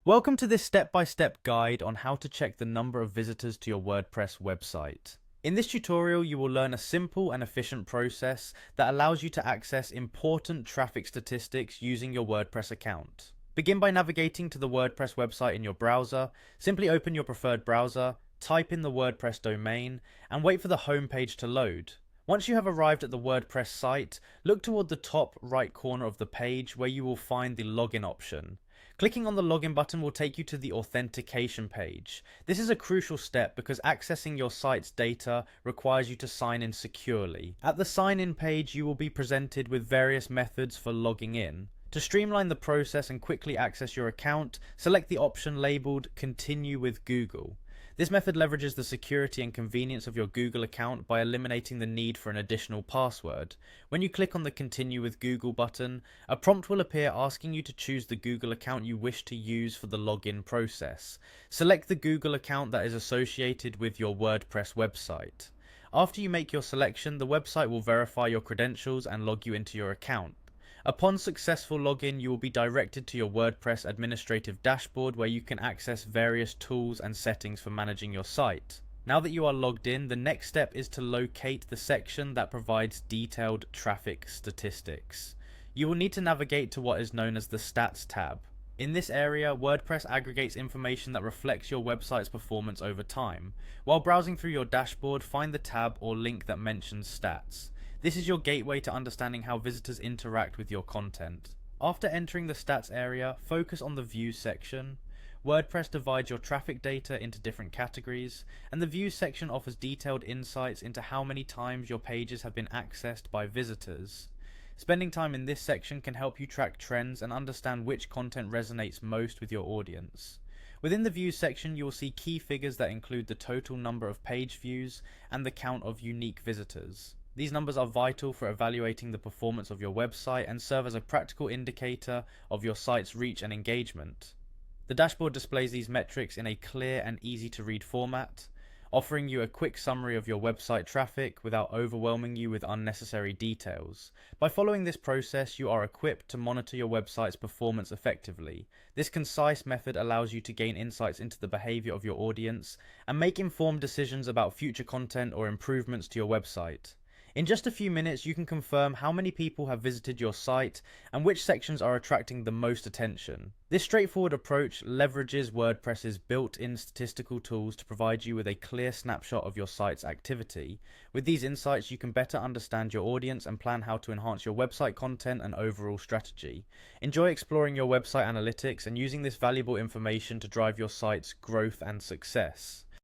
Welcome to this step-by-step guide on how to check the number of visitors to your WordPress website. In this tutorial, you will learn a simple and efficient process that allows you to access important traffic statistics using your WordPress account. Begin by navigating to the WordPress website in your browser. Simply open your preferred browser, type in the WordPress domain, and wait for the home page to load. Once you have arrived at the WordPress site, look toward the top right corner of the page where you will find the login option. Clicking on the login button will take you to the authentication page. This is a crucial step because accessing your site's data requires you to sign in securely. At the sign in page, you will be presented with various methods for logging in. To streamline the process and quickly access your account, select the option labeled Continue with Google. This method leverages the security and convenience of your Google account by eliminating the need for an additional password. When you click on the Continue with Google button, a prompt will appear asking you to choose the Google account you wish to use for the login process. Select the Google account that is associated with your WordPress website. After you make your selection, the website will verify your credentials and log you into your account. Upon successful login, you will be directed to your WordPress administrative dashboard where you can access various tools and settings for managing your site. Now that you are logged in, the next step is to locate the section that provides detailed traffic statistics. You will need to navigate to what is known as the Stats tab. In this area, WordPress aggregates information that reflects your website's performance over time. While browsing through your dashboard, find the tab or link that mentions stats. This is your gateway to understanding how visitors interact with your content. After entering the stats area, focus on the views section. WordPress divides your traffic data into different categories, and the views section offers detailed insights into how many times your pages have been accessed by visitors. Spending time in this section can help you track trends and understand which content resonates most with your audience. Within the views section, you will see key figures that include the total number of page views and the count of unique visitors. These numbers are vital for evaluating the performance of your website and serve as a practical indicator of your site's reach and engagement. The dashboard displays these metrics in a clear and easy to read format, offering you a quick summary of your website traffic without overwhelming you with unnecessary details. By following this process, you are equipped to monitor your website's performance effectively. This concise method allows you to gain insights into the behavior of your audience and make informed decisions about future content or improvements to your website. In just a few minutes, you can confirm how many people have visited your site and which sections are attracting the most attention. This straightforward approach leverages WordPress's built-in statistical tools to provide you with a clear snapshot of your site's activity. With these insights, you can better understand your audience and plan how to enhance your website content and overall strategy. Enjoy exploring your website analytics and using this valuable information to drive your site's growth and success.